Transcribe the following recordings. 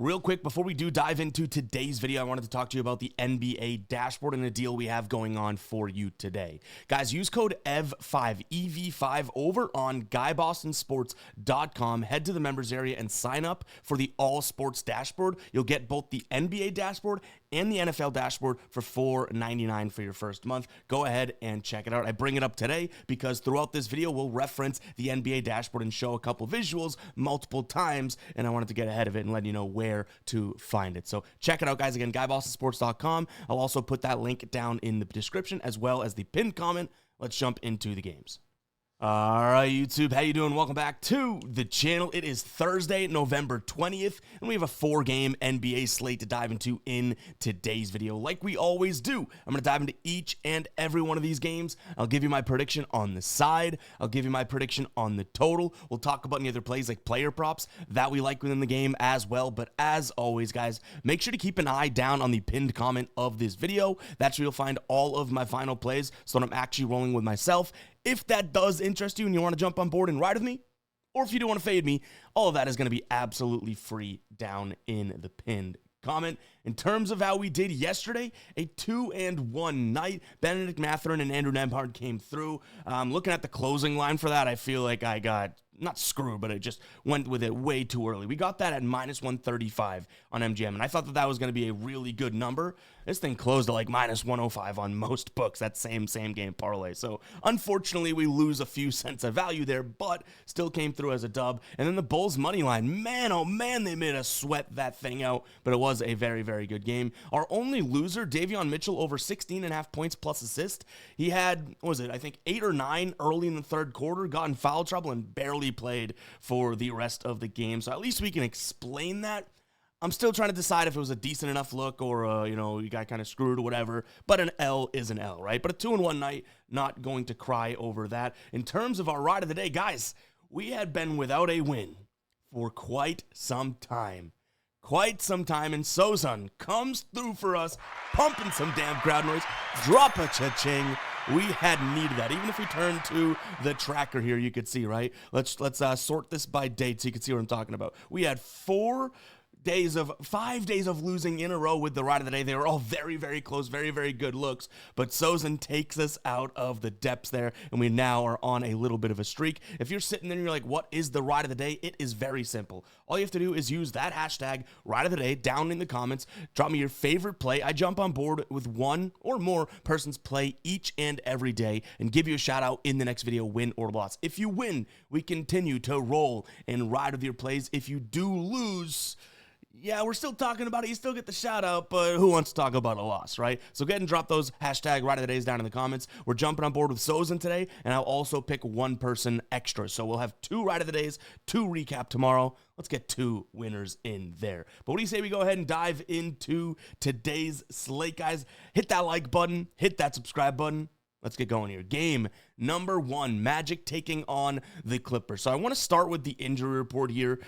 Real quick, before we do dive into today's video, I wanted to talk to you about the NBA dashboard and a deal we have going on for you today. Guys, use code EV5, EV5 over on GuyBostonSports.com. Head to the members area and sign up for the All Sports dashboard. You'll get both the NBA dashboard and the NFL dashboard for $4.99 for your first month. Go ahead and check it out. I bring it up today because throughout this video, we'll reference the NBA dashboard and show a couple visuals multiple times, and I wanted to get ahead of it and let you know where to find it. So check it out, guys. Again, GuyBostonSports.com. I'll also put that link down in the description as well as the pinned comment. Let's jump into the games. All right, YouTube, how you doing? Welcome back to the channel. It is Thursday, November 20th, and we have a 4-game NBA slate to dive into in today's video. Like we always do, I'm going to dive into each and every one of these games. I'll give you my prediction on the side. I'll give you my prediction on the total. We'll talk about any other plays like player props that we like within the game as well. But as always, guys, make sure to keep an eye down on the pinned comment of this video. That's where you'll find all of my final plays, so that I'm actually rolling with myself. If that does interest you and you want to jump on board and ride with me, or if you do want to fade me, all of that is going to be absolutely free down in the pinned comment. In terms of how we did yesterday, a 2-1 night. Benedict Mathurin and Andrew Nembhard came through. Looking at the closing line for that, I feel like I got not screwed, but I just went with it way too early. We got that at minus 135 on MGM, and I thought that was going to be a really good number. This thing closed at like minus 105 on most books, that same game parlay. So unfortunately, we lose a few cents of value there, but still came through as a dub. And then the Bulls money line, man, oh man, they made us sweat that thing out, but it was a very, very good game. Our only loser, Davion Mitchell, over 16.5 points plus assist. He had, what was it, I think 8 or 9 early in the third quarter, got in foul trouble and barely played for the rest of the game. So at least we can explain that. I'm still trying to decide if it was a decent enough look or, you got kind of screwed or whatever. But an L is an L, right? But a 2-1 night, not going to cry over that. In terms of our ride of the day, guys, we had been without a win for quite some time. And Sozan comes through for us, pumping some damn crowd noise. Drop a cha-ching. We had needed that. Even if we turn to the tracker here, you could see, right? Let's sort this by date so you can see what I'm talking about. We had 5 days of losing in a row with the ride of the day. They were all very, very close, very, very good looks, but Sozan takes us out of the depths there, and we now are on a little bit of a streak. If you're sitting there and you're like, what is the ride of the day? It is very simple. All you have to do is use that hashtag ride of the day down in the comments. Drop me your favorite play. I jump on board with one or more person's play each and every day and give you a shout out in the next video, win or loss. If you win, we continue to roll and ride with your plays. If you do lose, yeah, we're still talking about it. You still get the shout out, but who wants to talk about a loss, right? So go ahead and drop those hashtag ride of the days down in the comments. We're jumping on board with Sozan today, and I'll also pick one person extra. So we'll have 2 ride of the days, 2 recap tomorrow. Let's get 2 winners in there. But what do you say we go ahead and dive into today's slate, guys? Hit that like button, hit that subscribe button. Let's get going here. Game number 1, Magic taking on the Clippers. So I want to start with the injury report here.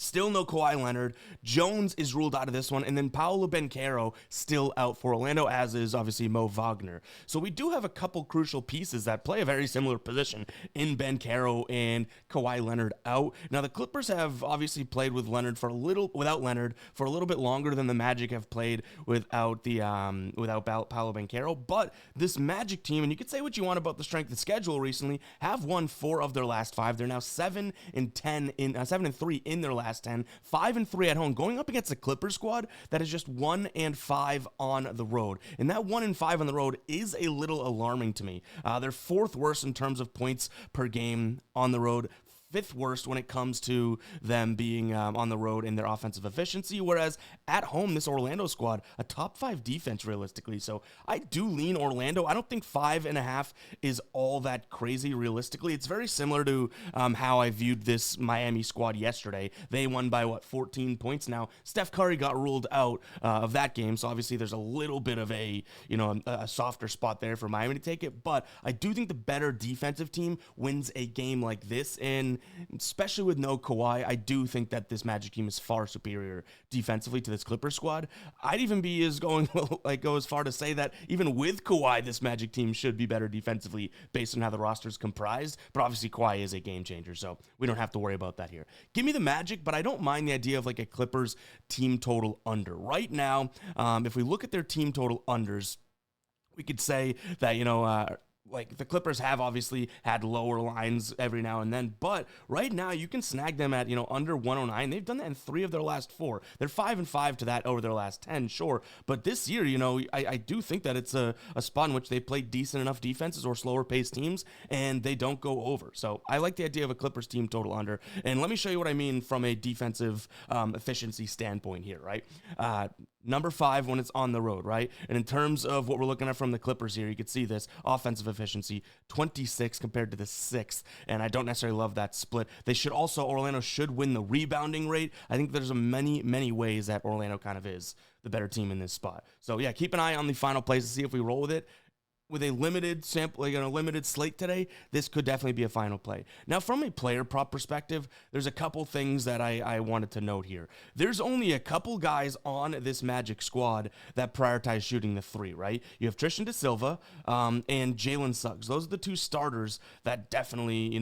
Still no Kawhi Leonard. Jones is ruled out of this one. And then Paolo Banchero still out for Orlando, as is obviously Mo Wagner. So we do have a couple crucial pieces that play a very similar position in Banchero and Kawhi Leonard out. Now, the Clippers have obviously played with without Leonard for a little bit longer than the Magic have played without Paolo Banchero. But this Magic team, and you could say what you want about the strength of schedule recently, have won 4 of their last 5. They're now 7-3 in their last 10, 5-3 at home, going up against the Clippers squad that is just 1-5 on the road. And that 1-5 on the road is a little alarming to me. They're 4th worst in terms of points per game on the road, 5th worst when it comes to them being on the road in their offensive efficiency, whereas at home, this Orlando squad, a top 5 defense realistically. So I do lean Orlando. I don't think 5.5 is all that crazy realistically. It's very similar to how I viewed this Miami squad yesterday. They won by, 14 points now. Steph Curry got ruled out of that game, so obviously there's a little bit of a softer spot there for Miami to take it, but I do think the better defensive team wins a game like this, and especially with no Kawhi, I do think that this Magic team is far superior defensively to this Clippers squad. I'd even be go as far to say that even with Kawhi, this Magic team should be better defensively based on how the roster is comprised. But obviously, Kawhi is a game changer, so we don't have to worry about that here. Give me the Magic, but I don't mind the idea of like a Clippers team total under. Right now, if we look at their team total unders, we could say that, like the Clippers have obviously had lower lines every now and then, but right now you can snag them at, under 109. They've done that in 3 of their last 4. They're 5-5 to that over their last 10, sure. But this year, I do think that it's a spot in which they play decent enough defenses or slower paced teams and they don't go over. So I like the idea of a Clippers team total under. And let me show you what I mean from a defensive efficiency standpoint here, right? Number 5 when it's on the road, right? And in terms of what we're looking at from the Clippers here, you can see this offensive efficiency, 26 compared to the 6th, and I don't necessarily love that split. Orlando should win the rebounding rate. I think there's many ways that Orlando kind of is the better team in this spot. So yeah, keep an eye on the final plays to see if we roll with it. With a limited sample, limited slate today, this could definitely be a final play. Now, from a player prop perspective, there's a couple things that I wanted to note here. There's only a couple guys on this Magic squad that prioritize shooting the 3, right? You have Tristan da Silva and Jalen Suggs. Those are the 2 starters that definitely,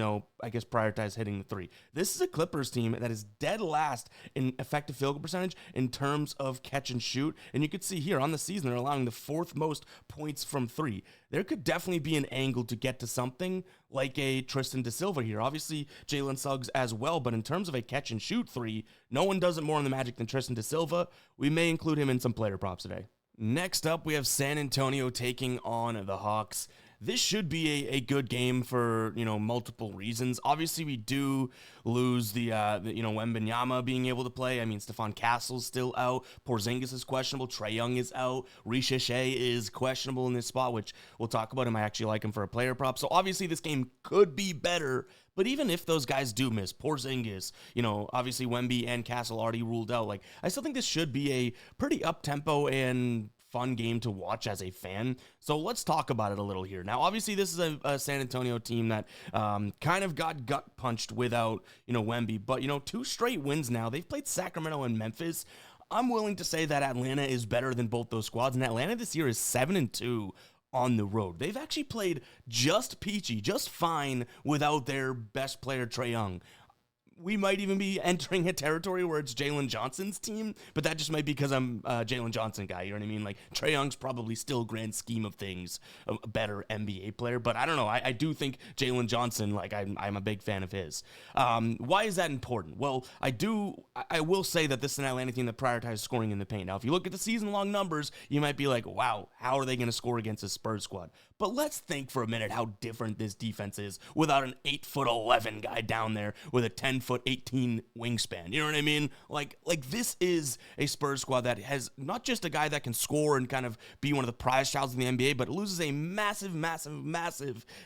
prioritize hitting the 3. This is a Clippers team that is dead last in effective field goal percentage in terms of catch and shoot. And you can see here on the season, they're allowing the 4th most points from 3. There could definitely be an angle to get to something like a Tristan da Silva here. Obviously, Jalen Suggs as well, but in terms of a catch and shoot 3, no one does it more in the Magic than Tristan da Silva. We may include him in some player props today. Next up, we have San Antonio taking on the Hawks. This should be a good game for, multiple reasons. Obviously, we do lose the Wembanyama being able to play. I mean, Stephon Castle's still out. Porzingis is questionable. Trae Young is out. Ricochet is questionable in this spot, which we'll talk about him. I actually like him for a player prop. So obviously, this game could be better. But even if those guys do miss, Porzingis, obviously Wemby and Castle already ruled out. Like, I still think this should be a pretty up-tempo and fun game to watch as a fan. So let's talk about it a little here. Now, obviously, this is a San Antonio team that kind of got gut punched without, Wemby. But, 2 straight wins now. They've played Sacramento and Memphis. I'm willing to say that Atlanta is better than both those squads. And Atlanta this year is 7-2 on the road. They've actually played just peachy, just fine without their best player, Trae Young. We might even be entering a territory where it's Jalen Johnson's team, but that just might be because I'm a Jalen Johnson guy, you know what I mean? Like, Trae Young's probably still, grand scheme of things, a better NBA player, but I don't know. I do think Jalen Johnson, like, I'm a big fan of his. Why is that important? Well, I will say that this is an Atlanta team that prioritizes scoring in the paint. Now, if you look at the season-long numbers, you might be like, wow, how are they going to score against a Spurs squad? But let's think for a minute how different this defense is without an 8'11" guy down there with a 10'18" wingspan. You know what I mean? Like this is a Spurs squad that has not just a guy that can score and kind of be one of the prize childs in the NBA, but it loses a massive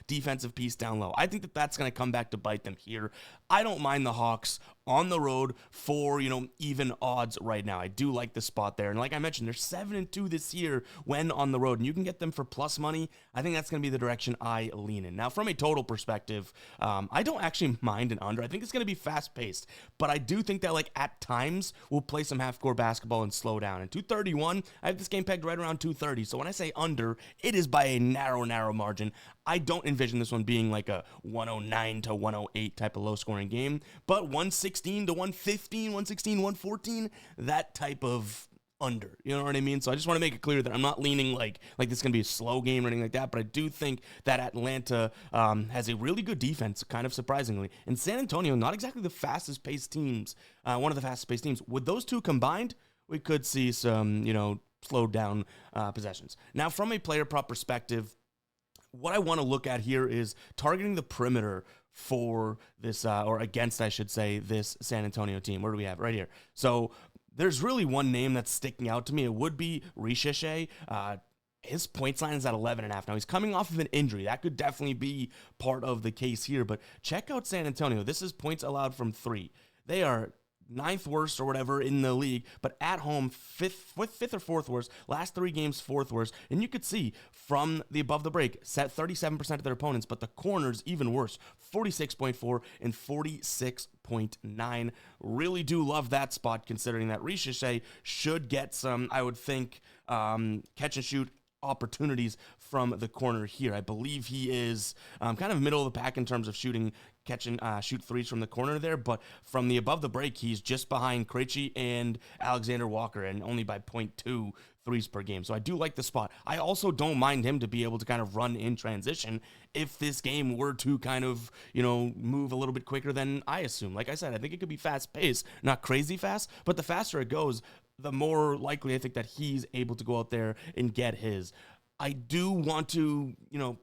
defensive piece down low. I think that that's going to come back to bite them here. I don't mind the Hawks on the road for, even odds right now. I do like the spot there. And like I mentioned, they're 7-2 this year when on the road, and you can get them for plus money. I think that's going to be the direction I lean in. Now, from a total perspective, I don't actually mind an under. I think it's going to be fast-paced, but I do think that, like, at times, we'll play some half-court basketball and slow down. And 231, I have this game pegged right around 230. So when I say under, it is by a narrow margin. I don't envision this one being like a 109 to 108 type of low-scoring game, but 116 to 115, 116, 114, that type of under. You know what I mean? So I just want to make it clear that I'm not leaning like this is going to be a slow game or anything like that, but I do think that Atlanta has a really good defense, kind of surprisingly. And San Antonio, not exactly the fastest-paced teams, one of the fastest-paced teams. With those two combined, we could see some, slowed down possessions. Now, from a player prop perspective, what I want to look at here is targeting the perimeter for this, or against, I should say, this San Antonio team. Where do we have? Right here. So there's really one name that's sticking out to me. It would be Ricochet. His points line is at 11.5. Now, he's coming off of an injury. That could definitely be part of the case here. But check out San Antonio. This is points allowed from 3. They are ninth worst or whatever in the league, but at home, fifth or fourth worst. Last 3 games, fourth worst. And you could see from the above the break, set 37% of their opponents, but the corners even worse, 46.4 and 46.9. Really do love that spot, considering that Ricochet should get some, I would think, catch and shoot opportunities from the corner here. I believe he is kind of middle of the pack in terms of catch and shoot threes from the corner there, but from the above the break, he's just behind Krejci and Alexander Walker, and only by 0.2 threes per game. So I do like the spot. I also don't mind him to be able to kind of run in transition if this game were to kind of, move a little bit quicker than I assume. Like I said, I think it could be fast paced, not crazy fast, but the faster it goes, the more likely I think that he's able to go out there and get his. I do want to,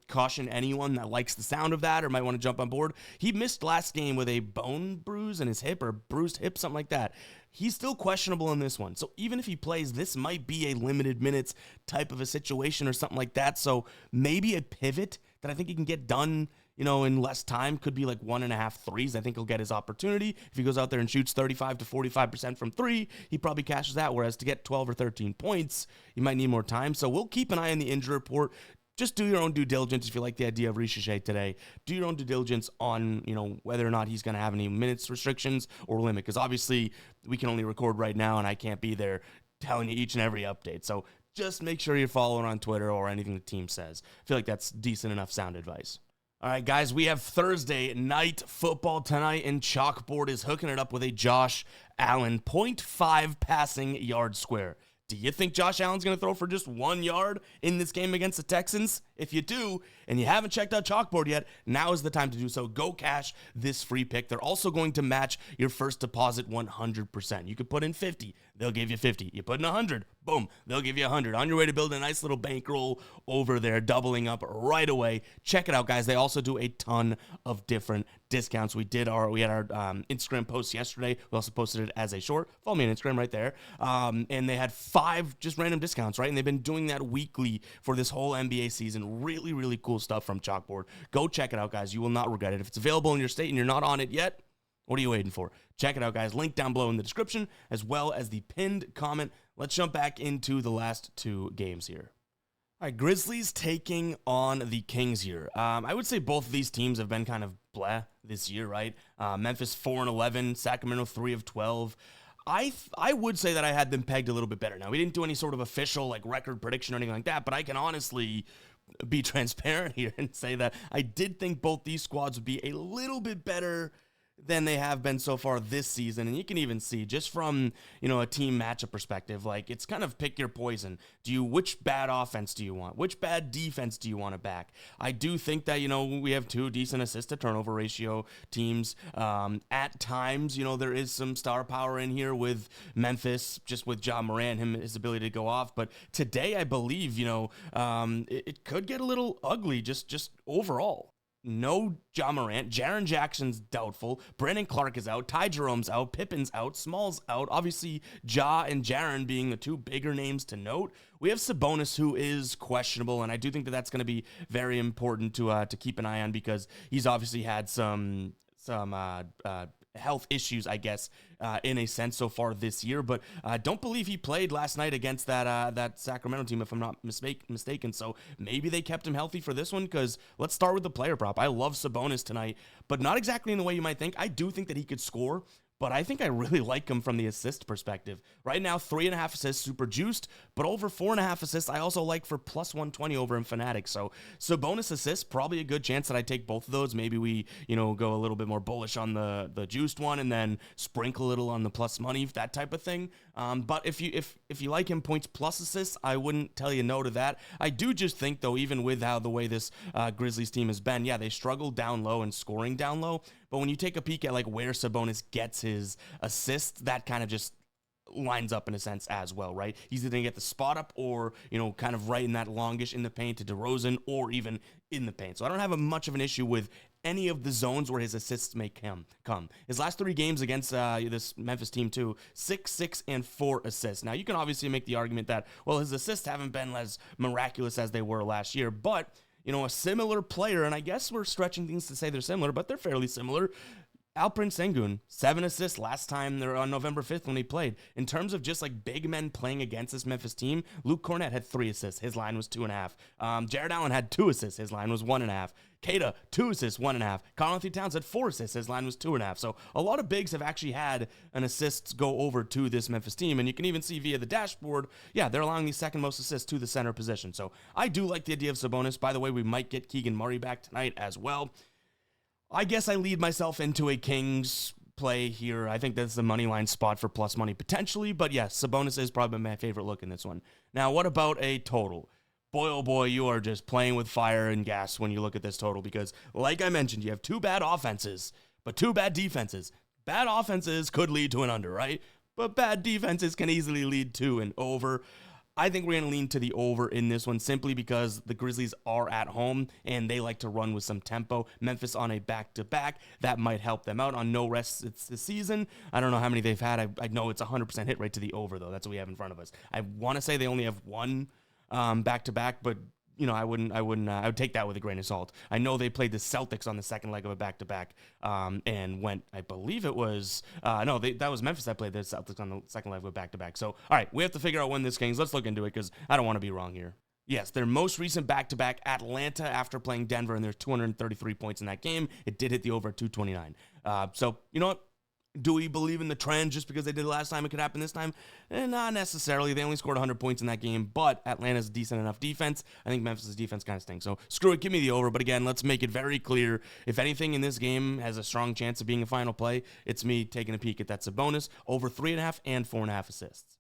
caution anyone that likes the sound of that or might want to jump on board. He missed last game with a bone bruise in his hip or bruised hip, something like that. He's still questionable in this one. So even if he plays, this might be a limited minutes type of a situation or something like that. So maybe a pivot that I think he can get done, in less time could be like 1.5 threes. I think he'll get his opportunity. If he goes out there and shoots 35 to 45% from 3, he probably cashes that. Whereas to get 12 or 13 points, you might need more time. So we'll keep an eye on the injury report. Just do your own due diligence if you like the idea of Ricochet today. Do your own due diligence on, whether or not he's going to have any minutes restrictions or limit. Because obviously we can only record right now and I can't be there telling you each and every update. So just make sure you're following on Twitter or anything the team says. I feel like that's decent enough sound advice. All right, guys, we have Thursday night football tonight, and Chalkboard is hooking it up with a Josh Allen 0.5 passing yard square. Do you think Josh Allen's going to throw for just 1 yard in this game against the Texans? If you do, and you haven't checked out Chalkboard yet, now is the time to do so. Go cash this free pick. They're also going to match your first deposit 100%. You could put in 50, they'll give you 50. You put in 100, boom, they'll give you 100. On your way to build a nice little bankroll over there, doubling up right away. Check it out, guys. They also do a ton of different discounts. We had our Instagram post yesterday. We also posted it as a short. Follow me on Instagram right there. And they had 5 just random discounts, right? And they've been doing that weekly for this whole NBA season. Really, really cool stuff from Chalkboard. Go check it out, guys. You will not regret it. If it's available in your state and you're not on it yet, what are you waiting for? Check it out, guys. Link down below in the description, as well as the pinned comment. Let's jump back into the last 2 games here. All right, Grizzlies taking on the Kings here. I would say both of these teams have been kind of bleh this year, right? Memphis 4-11, Sacramento 3-12. I would say that I had them pegged a little bit better. Now, we didn't do any sort of official record prediction or anything like that, but I can honestly be transparent here and say that I did think both these squads would be a little bit better than they have been so far this season. And you can even see just from, a team matchup perspective, it's kind of pick your poison. Which bad offense do you want? Which bad defense do you want to back? I do think that, we have 2 decent assist to turnover ratio teams. At times, there is some star power in here with Memphis, just with Ja Morant, his ability to go off. But today, I believe, it could get a little ugly just overall. No Ja Morant. Jaren Jackson's doubtful. Brandon Clark is out. Ty Jerome's out. Pippen's out. Small's out. Obviously, Ja and Jaren being the 2 bigger names to note. We have Sabonis, who is questionable, and I do think that that's going to be very important to keep an eye on because he's obviously had some health issues, I guess, in a sense so far this year. But I don't believe he played last night against that Sacramento team, if I'm not mistaken. So maybe they kept him healthy for this one, because let's start with the player prop. I love Sabonis tonight, but not exactly in the way you might think. I do think that he could score, but I think I really like him from the assist perspective. Right now, 3.5 assists, super juiced, but over 4.5 assists, I also like for plus 120 over in Fanatics. So Sabonis assists, probably a good chance that I take both of those. Maybe we, go a little bit more bullish on the juiced one and then sprinkle a little on the plus money, that type of thing. But if you like him points plus assists, I wouldn't tell you no to that. I do just think, though, even with the way this Grizzlies team has been, they struggle down low and scoring down low. But when you take a peek at where Sabonis gets his assists, that kind of just lines up in a sense as well, right? He's either going to get the spot up or, kind of right in that longish in the paint to DeRozan or even in the paint. So I don't have much of an issue with any of the zones where his assists may come. His last 3 games against this Memphis team too, 6, 6, and 4 assists. Now, you can obviously make the argument that, well, his assists haven't been as miraculous as they were last year, but a similar player, and I guess we're stretching things to say they're similar, but they're fairly similar. Alperen Sengun, 7 assists last time they're on November 5th when he played. In terms of just like big men playing against this Memphis team, Luke Cornett had 3 assists. His line was 2.5. Jared Allen had 2 assists. His line was 1.5. Keita, 2 assists, 1.5. Karl-Anthony Towns had 4 assists. His line was 2.5. So a lot of bigs have actually had an assist go over to this Memphis team. And you can even see via the dashboard, yeah, they're allowing the second most assists to the center position. So I do like the idea of Sabonis. By the way, we might get Keegan Murray back tonight as well. I guess I lead myself into a Kings play here. I think that's the money line spot for plus money potentially, but yes, Sabonis is probably my favorite look in this one. Now, what about a total? Boy, oh boy, you are just playing with fire and gas when you look at this total because, like I mentioned, you have 2 bad offenses, but 2 bad defenses. Bad offenses could lead to an under, right? But bad defenses can easily lead to an over. I think we're going to lean to the over in this one simply because the Grizzlies are at home and they like to run with some tempo. Memphis on a back-to-back, that might help them out. On no rest this season, I don't know how many they've had. I know it's 100% hit rate to the over, though. That's what we have in front of us. I want to say they only have 1 back-to-back, but you know, I would take that with a grain of salt. I know they played the Celtics on the second leg of a back-to-back and went, I believe it was, that was Memphis that played the Celtics on the second leg of a back-to-back. So, all right, we have to figure out when this game's. Let's look into it because I don't want to be wrong here. Yes, their most recent back-to-back, Atlanta, after playing Denver, and there's 233 points in that game. It did hit the over at 229. So, you know what? Do we believe in the trend just because they did it last time it could happen this time? Not necessarily. They only scored 100 points in that game, but Atlanta's decent enough defense. I think Memphis' defense kind of stinks. So screw it, give me the over. But again, let's make it very clear. If anything in this game has a strong chance of being a final play, it's me taking a peek at that Sabonis over 3.5 and 4.5 assists.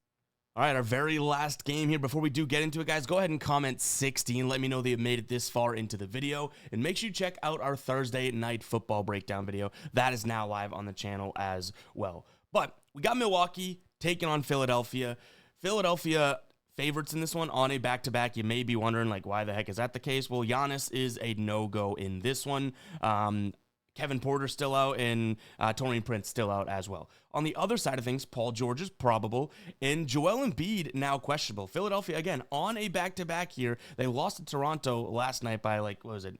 All right, our very last game here. Before we do get into it, guys, go ahead and comment 16. Let me know that you made it this far into the video. And make sure you check out our Thursday night football breakdown video. That is now live on the channel as well. But we got Milwaukee taking on Philadelphia. Philadelphia favorites in this one on a back-to-back. You may be wondering, like, why the heck is that the case? Well, Giannis is a no-go in this one. Kevin Porter still out, and Taurean Prince still out as well. On the other side of things, Paul George is probable, and Joel Embiid now questionable. Philadelphia, again, on a back-to-back here. They lost to Toronto last night by, like, what was it,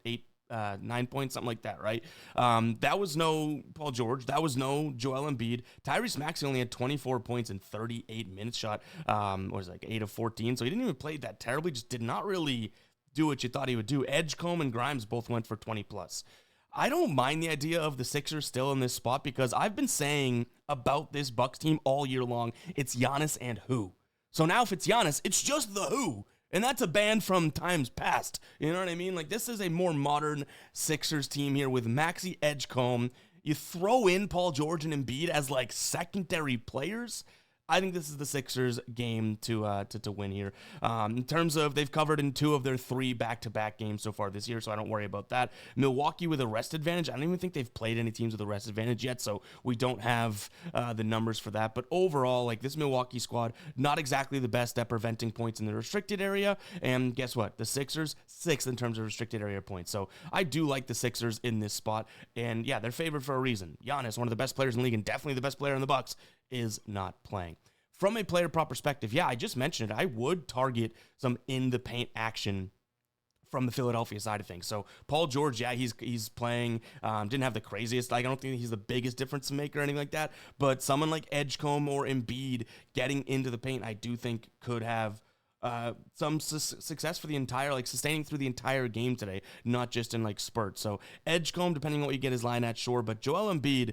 9 points, something like that, right? That was no Paul George. That was no Joel Embiid. Tyrese Maxey only had 24 points in 38 minutes shot. What was it, like 8 of 14? So he didn't even play that terribly, just did not really do what you thought he would do. Edgecombe and Grimes both went for 20+. I don't mind the idea of the Sixers still in this spot because I've been saying about this Bucks team all year long, it's Giannis and who. So now if it's Giannis, it's just the who. And that's a band from times past. You know what I mean? Like, this is a more modern Sixers team here with Maxey, Edgecombe. You throw in Paul George and Embiid as, like, secondary players. I think this is the Sixers game to win here. In terms of, they've covered in 2 of their 3 back-to-back games so far this year, so I don't worry about that. Milwaukee with a rest advantage. I don't even think they've played any teams with a rest advantage yet, so we don't have the numbers for that. But overall, like, this Milwaukee squad, not exactly the best at preventing points in the restricted area. And guess what? The Sixers, 6th in terms of restricted area points. So I do like the Sixers in this spot. And yeah, they're favored for a reason. Giannis, one of the best players in the league and definitely the best player in the Bucks, is not playing. From a player prop perspective, yeah, I just mentioned it. I would target some in the paint action from the Philadelphia side of things. So Paul George, yeah, he's playing, didn't have the craziest, like, I don't think he's the biggest difference maker or anything like that, but someone like Edgecombe or Embiid getting into the paint, I do think could have some success for the entire, like, sustaining through the entire game today, not just in, like, spurts. So Edgecombe, depending on what you get his line at, sure, but Joel Embiid,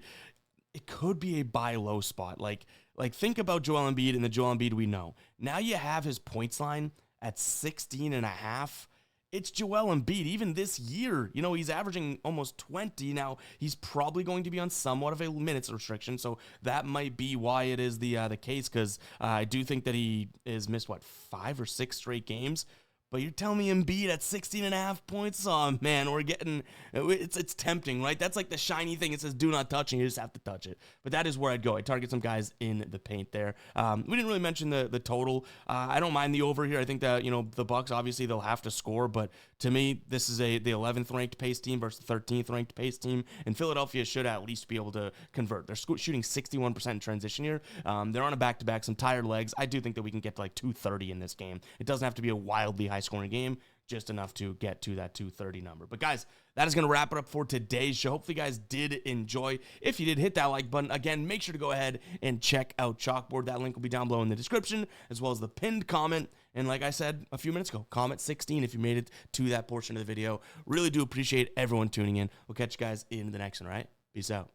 it could be a buy low spot. Like think about Joel Embiid and the Joel Embiid we know. Now you have his points line at 16.5. It's Joel Embiid. Even this year, you know, he's averaging almost 20. Now, he's probably going to be on somewhat of a minutes restriction, so that might be why it is the case, because I do think that he has missed, 5 or 6 straight games. But you're telling me Embiid at 16.5 points? Oh, man, we're getting, it's tempting, right? That's like the shiny thing. It says do not touch, and you just have to touch it. But that is where I'd go. I'd target some guys in the paint there. We didn't really mention the total. I don't mind the over here. I think that, you know, the Bucks, obviously, they'll have to score. But to me, this is the 11th ranked pace team versus the 13th ranked pace team. And Philadelphia should at least be able to convert. They're shooting 61% in transition here. They're on a back-to-back, some tired legs. I do think that we can get to like 230 in this game. It doesn't have to be a wildly high-scoring game. just enough to get to that 230 number. But guys, that is going to wrap it up for today's show. Hopefully you guys did enjoy. If you did, hit that like button. Again, make sure to go ahead and check out Chalkboard. That link will be down below in the description, as well as the pinned comment. And like I said a few minutes ago, comment 16 if you made it to that portion of the video. Really do appreciate everyone tuning in. We'll catch you guys in the next one, all right? Peace out.